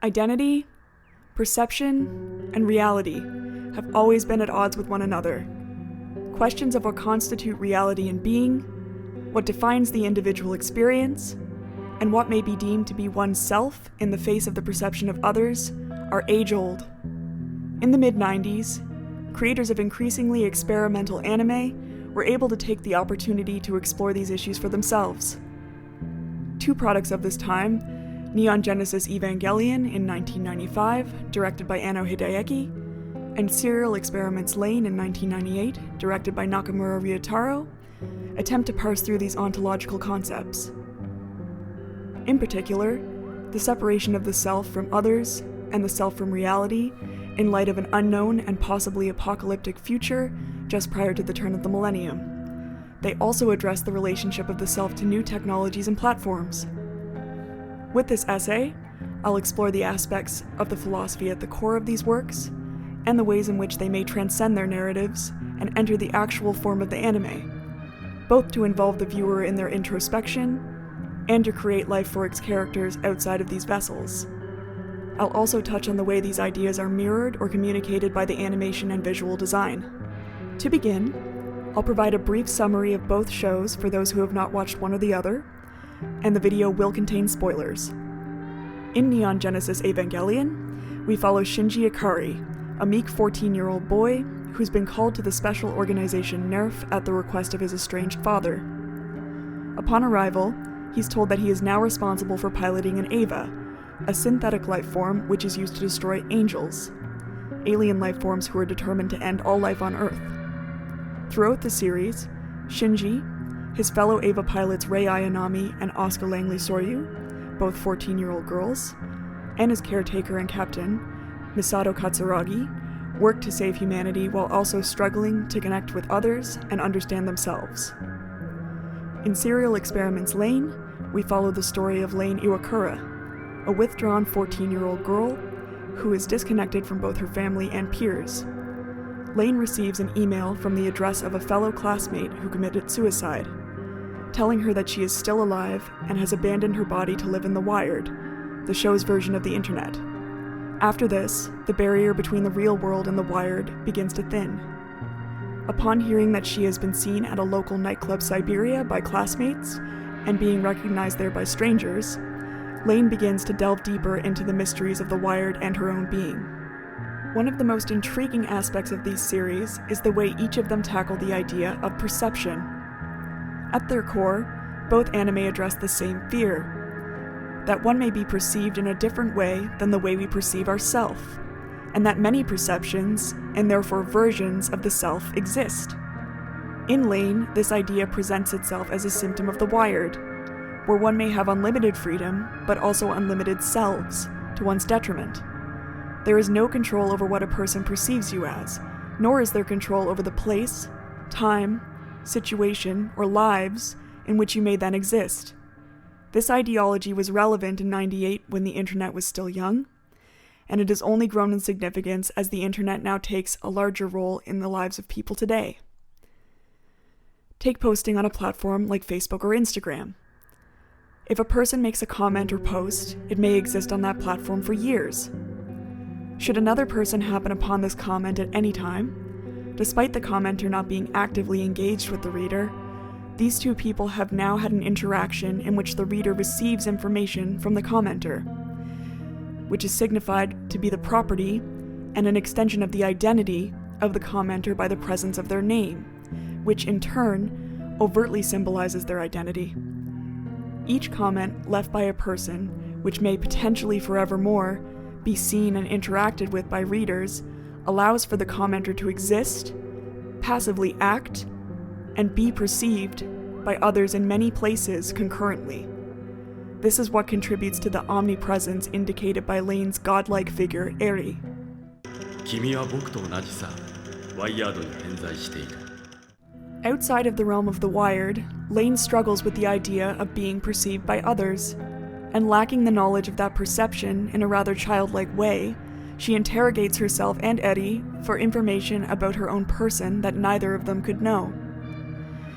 Identity, perception, and reality have always been at odds with one another. Questions of what constitute reality and being, what defines the individual experience, and what may be deemed to be oneself in the face of the perception of others are age-old. In the mid-90s, creators of increasingly experimental anime were able to take the opportunity to explore these issues for themselves. Two products of this time, Neon Genesis Evangelion in 1995, directed by Anno Hideaki, and Serial Experiments Lain in 1998, directed by Nakamura Ryotaro, attempt to parse through these ontological concepts. In particular, the separation of the self from others and the self from reality in light of an unknown and possibly apocalyptic future just prior to the turn of the millennium. They also address the relationship of the self to new technologies and platforms. With this essay, I'll explore the aspects of the philosophy at the core of these works, and the ways in which they may transcend their narratives and enter the actual form of the anime, both to involve the viewer in their introspection and to create life for its characters outside of these vessels. I'll also touch on the way these ideas are mirrored or communicated by the animation and visual design. To begin, I'll provide a brief summary of both shows for those who have not watched one or the other, and the video will contain spoilers. In Neon Genesis Evangelion, we follow Shinji Ikari, a meek 14-year-old boy who's been called to the special organization NERF at the request of his estranged father. Upon arrival, he's told that he is now responsible for piloting an Eva, a synthetic life form which is used to destroy angels, alien life forms who are determined to end all life on Earth. Throughout the series, Shinji, his fellow Eva pilots Rei Ayanami and Asuka Langley Soryu, both 14-year-old girls, and his caretaker and captain, Misato Katsuragi, work to save humanity while also struggling to connect with others and understand themselves. In Serial Experiments Lain, we follow the story of Lain Iwakura, a withdrawn 14-year-old girl who is disconnected from both her family and peers. Lain receives an email from the address of a fellow classmate who committed suicide, telling her that she is still alive and has abandoned her body to live in the Wired, the show's version of the internet. After this, the barrier between the real world and the Wired begins to thin. Upon hearing that she has been seen at a local nightclub Siberia by classmates and being recognized there by strangers, Lain begins to delve deeper into the mysteries of the Wired and her own being. One of the most intriguing aspects of these series is the way each of them tackle the idea of perception. At their core, both anime address the same fear, that one may be perceived in a different way than the way we perceive ourselves, and that many perceptions, and therefore versions of the self, exist. In Lain, this idea presents itself as a symptom of the Wired, where one may have unlimited freedom, but also unlimited selves, to one's detriment. There is no control over what a person perceives you as, nor is there control over the place, time, situation, or lives in which you may then exist. This ideology was relevant in '98 when the internet was still young, and it has only grown in significance as the internet now takes a larger role in the lives of people today. Take posting on a platform like Facebook or Instagram. If a person makes a comment or post, it may exist on that platform for years. Should another person happen upon this comment at any time, despite the commenter not being actively engaged with the reader, these two people have now had an interaction in which the reader receives information from the commenter, which is signified to be the property and an extension of the identity of the commenter by the presence of their name, which in turn overtly symbolizes their identity. Each comment left by a person, which may potentially forevermore be seen and interacted with by readers, allows for the commenter to exist, passively act, and be perceived by others in many places concurrently. This is what contributes to the omnipresence indicated by Lain's godlike figure, Eri. Outside of the realm of the Wired, Lain struggles with the idea of being perceived by others, and lacking the knowledge of that perception in a rather childlike way, she interrogates herself and Eri for information about her own person that neither of them could know.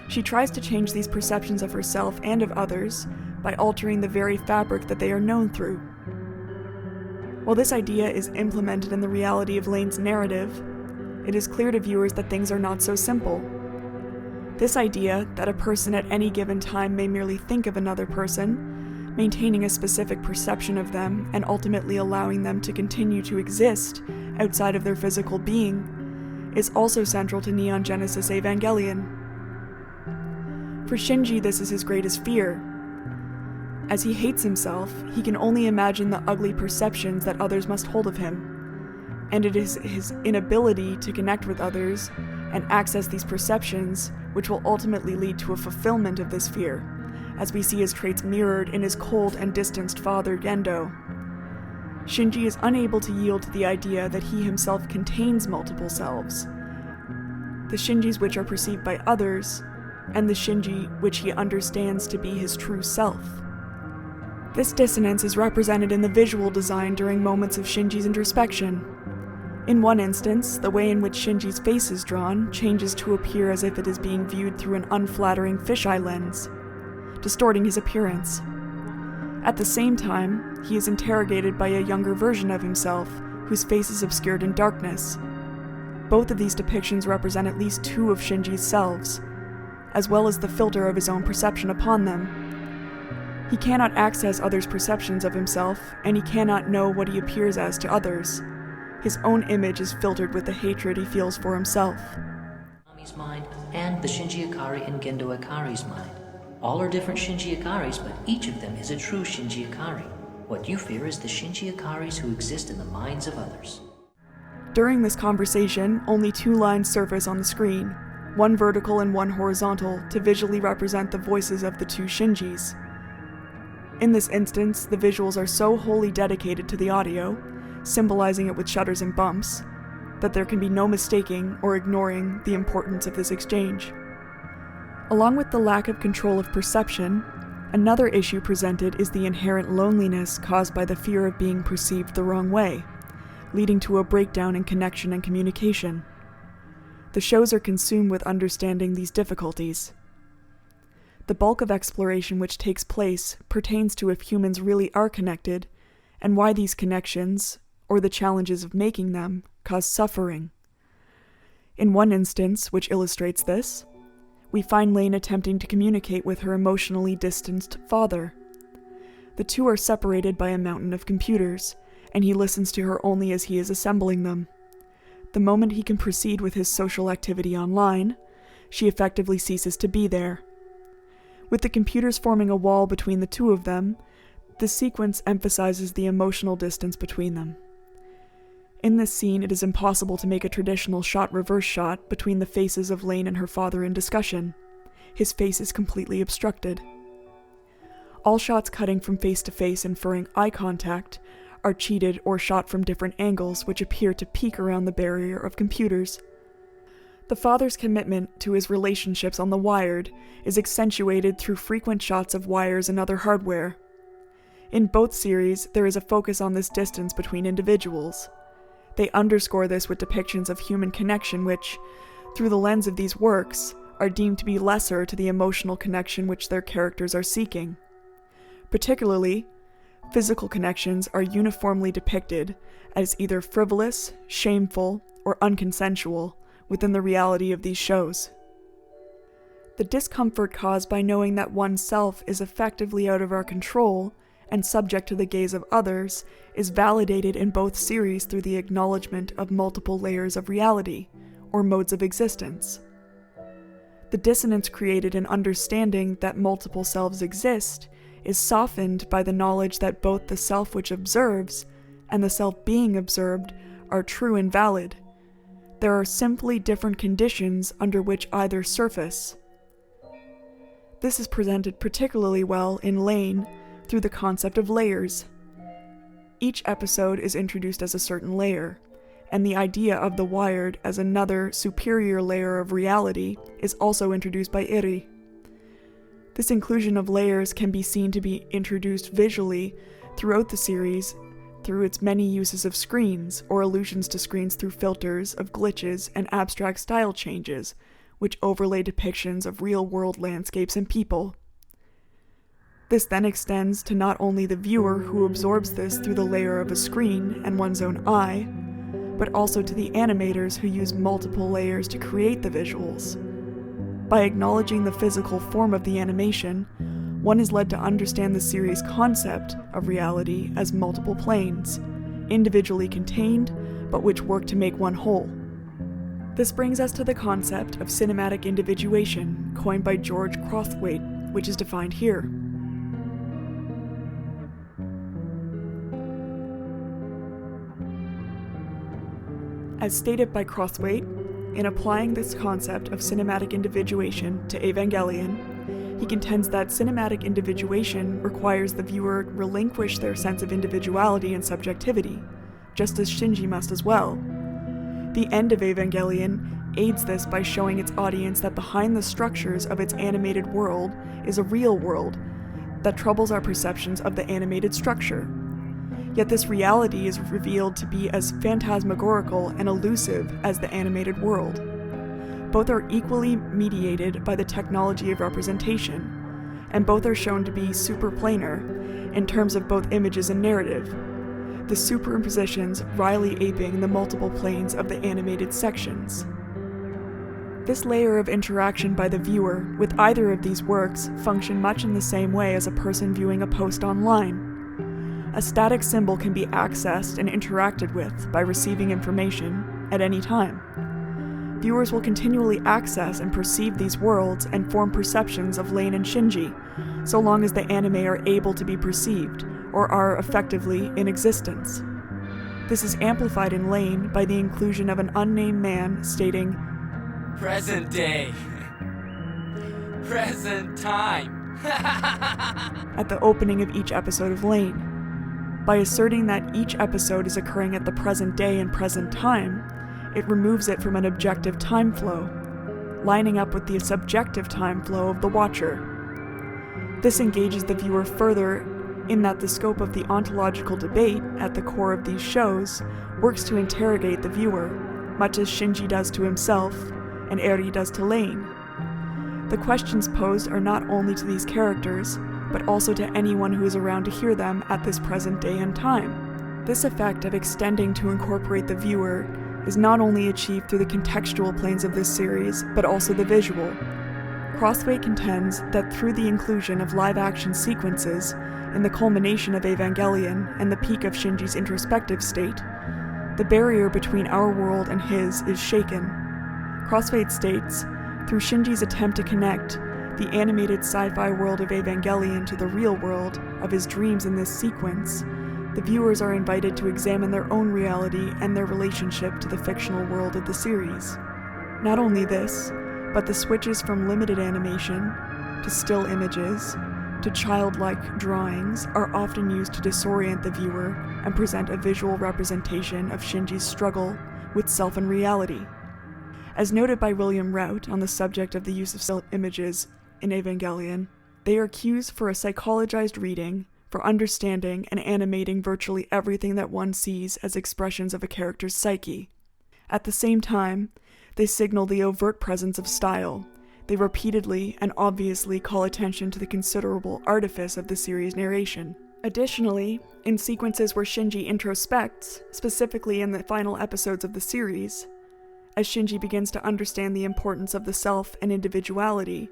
She tries to change these perceptions of herself and of others by altering the very fabric that they are known through. While this idea is implemented in the reality of Lain's narrative, it is clear to viewers that things are not so simple. This idea that a person at any given time may merely think of another person, maintaining a specific perception of them and ultimately allowing them to continue to exist outside of their physical being, is also central to Neon Genesis Evangelion. For Shinji, this is his greatest fear. As he hates himself, he can only imagine the ugly perceptions that others must hold of him, and it is his inability to connect with others and access these perceptions which will ultimately lead to a fulfillment of this fear, as we see his traits mirrored in his cold and distanced father Gendo. Shinji is unable to yield to the idea that he himself contains multiple selves, the Shinjis which are perceived by others, and the Shinji which he understands to be his true self. This dissonance is represented in the visual design during moments of Shinji's introspection. In one instance, the way in which Shinji's face is drawn changes to appear as if it is being viewed through an unflattering fisheye lens, distorting his appearance. At the same time, he is interrogated by a younger version of himself, whose face is obscured in darkness. Both of these depictions represent at least two of Shinji's selves, as well as the filter of his own perception upon them. He cannot access others' perceptions of himself, and he cannot know what he appears as to others. His own image is filtered with the hatred he feels for himself. Nami's mind and the Shinji Ikari and Gendo Ikari's mind. All are different Shinji Ikaris, but each of them is a true Shinji Ikari. What you fear is the Shinji Ikaris who exist in the minds of others. During this conversation, only two lines surface on the screen, one vertical and one horizontal, to visually represent the voices of the two Shinjis. In this instance, the visuals are so wholly dedicated to the audio, symbolizing it with shudders and bumps, that there can be no mistaking or ignoring the importance of this exchange. Along with the lack of control of perception, another issue presented is the inherent loneliness caused by the fear of being perceived the wrong way, leading to a breakdown in connection and communication. The shows are consumed with understanding these difficulties. The bulk of exploration which takes place pertains to if humans really are connected, and why these connections, or the challenges of making them, cause suffering. In one instance, which illustrates this, we find Lain attempting to communicate with her emotionally distanced father. The two are separated by a mountain of computers, and he listens to her only as he is assembling them. The moment he can proceed with his social activity online, she effectively ceases to be there. With the computers forming a wall between the two of them, the sequence emphasizes the emotional distance between them. In this scene, it is impossible to make a traditional shot-reverse shot between the faces of Lain and her father in discussion. His face is completely obstructed. All shots cutting from face to face inferring eye contact are cheated or shot from different angles which appear to peek around the barrier of computers. The father's commitment to his relationships on the Wired is accentuated through frequent shots of wires and other hardware. In both series, there is a focus on this distance between individuals. They underscore this with depictions of human connection which, through the lens of these works, are deemed to be lesser to the emotional connection which their characters are seeking. Particularly, physical connections are uniformly depicted as either frivolous, shameful, or unconsensual within the reality of these shows. The discomfort caused by knowing that oneself is effectively out of our control and subject to the gaze of others is validated in both series through the acknowledgement of multiple layers of reality, or modes of existence. The dissonance created in understanding that multiple selves exist is softened by the knowledge that both the self which observes and the self being observed are true and valid. There are simply different conditions under which either surface. This is presented particularly well in Lain through the concept of layers. Each episode is introduced as a certain layer, and the idea of the Wired as another superior layer of reality is also introduced by Iri. This inclusion of layers can be seen to be introduced visually throughout the series through its many uses of screens or allusions to screens through filters of glitches and abstract style changes, which overlay depictions of real-world landscapes and people. This then extends to not only the viewer who absorbs this through the layer of a screen and one's own eye, but also to the animators who use multiple layers to create the visuals. By acknowledging the physical form of the animation, one is led to understand the series' concept of reality as multiple planes, individually contained, but which work to make one whole. This brings us to the concept of cinematic individuation, coined by George Crosthwaite, which is defined here. As stated by Crosthwaite, in applying this concept of cinematic individuation to Evangelion, he contends that cinematic individuation requires the viewer relinquish their sense of individuality and subjectivity, just as Shinji must as well. The end of Evangelion aids this by showing its audience that behind the structures of its animated world is a real world that troubles our perceptions of the animated structure. Yet this reality is revealed to be as phantasmagorical and elusive as the animated world. Both are equally mediated by the technology of representation, and both are shown to be superplanar in terms of both images and narrative, the superimpositions wryly aping the multiple planes of the animated sections. This layer of interaction by the viewer with either of these works function much in the same way as a person viewing a post online. A static symbol can be accessed and interacted with by receiving information at any time. Viewers will continually access and perceive these worlds and form perceptions of Lain and Shinji, so long as the anime are able to be perceived, or are effectively in existence. This is amplified in Lain by the inclusion of an unnamed man stating, "Present day. Present time." at the opening of each episode of Lain. By asserting that each episode is occurring at the present day and present time, it removes it from an objective time flow, lining up with the subjective time flow of the watcher. This engages the viewer further in that the scope of the ontological debate at the core of these shows works to interrogate the viewer, much as Shinji does to himself and Eri does to Lain. The questions posed are not only to these characters, but also to anyone who is around to hear them at this present day and time. This effect of extending to incorporate the viewer is not only achieved through the contextual planes of this series, but also the visual. Crosthwaite contends that through the inclusion of live-action sequences in the culmination of Evangelion and the peak of Shinji's introspective state, the barrier between our world and his is shaken. Crosthwaite states, through Shinji's attempt to connect the animated sci-fi world of Evangelion to the real world of his dreams in this sequence, the viewers are invited to examine their own reality and their relationship to the fictional world of the series. Not only this, but the switches from limited animation to still images to childlike drawings are often used to disorient the viewer and present a visual representation of Shinji's struggle with self and reality. As noted by William Rout on the subject of the use of still images in Evangelion, they are cues for a psychologized reading, for understanding and animating virtually everything that one sees as expressions of a character's psyche. At the same time, they signal the overt presence of style. They repeatedly and obviously call attention to the considerable artifice of the series' narration. Additionally, in sequences where Shinji introspects, specifically in the final episodes of the series, as Shinji begins to understand the importance of the self and individuality,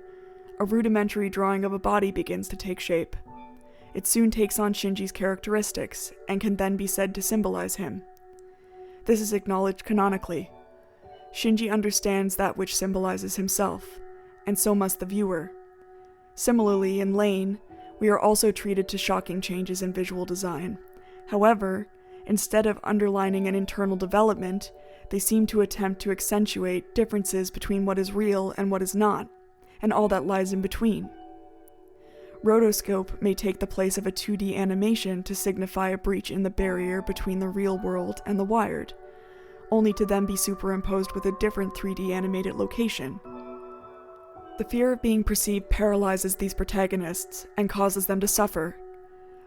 a rudimentary drawing of a body begins to take shape. It soon takes on Shinji's characteristics and can then be said to symbolize him. This is acknowledged canonically. Shinji understands that which symbolizes himself, and so must the viewer. Similarly, in Lain, we are also treated to shocking changes in visual design. However, instead of underlining an internal development, they seem to attempt to accentuate differences between what is real and what is not, and all that lies in between. Rotoscope may take the place of a 2D animation to signify a breach in the barrier between the real world and the wired, only to then be superimposed with a different 3D animated location. The fear of being perceived paralyzes these protagonists and causes them to suffer.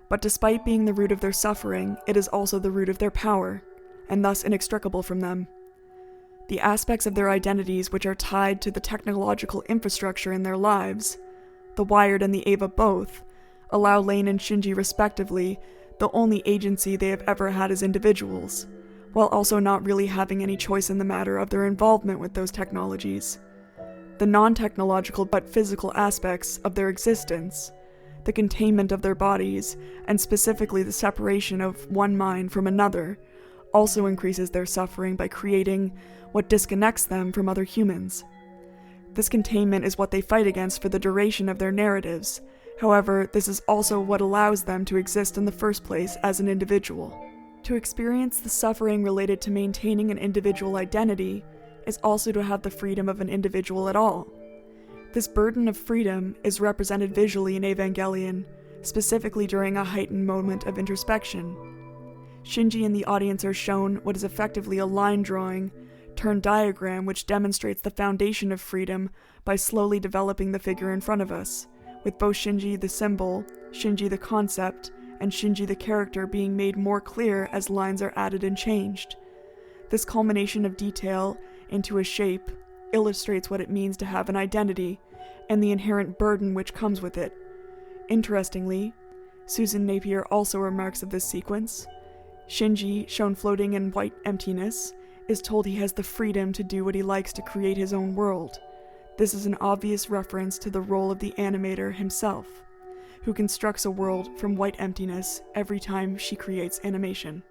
But despite being the root of their suffering, it is also the root of their power, and thus inextricable from them. The aspects of their identities which are tied to the technological infrastructure in their lives, the wired and the Eva both, allow Lain and Shinji respectively the only agency they have ever had as individuals, while also not really having any choice in the matter of their involvement with those technologies. The non-technological but physical aspects of their existence, the containment of their bodies, and specifically the separation of one mind from another, also increases their suffering by creating what disconnects them from other humans. This containment is what they fight against for the duration of their narratives. However, this is also what allows them to exist in the first place as an individual. To experience the suffering related to maintaining an individual identity is also to have the freedom of an individual at all. This burden of freedom is represented visually in Evangelion, specifically during a heightened moment of introspection. Shinji and the audience are shown what is effectively a line drawing turned diagram which demonstrates the foundation of freedom by slowly developing the figure in front of us, with both Shinji the symbol, Shinji the concept, and Shinji the character being made more clear as lines are added and changed. This culmination of detail into a shape illustrates what it means to have an identity, and the inherent burden which comes with it. Interestingly, Susan Napier also remarks of this sequence. Shinji, shown floating in white emptiness, is told he has the freedom to do what he likes to create his own world. This is an obvious reference to the role of the animator himself, who constructs a world from white emptiness every time she creates animation.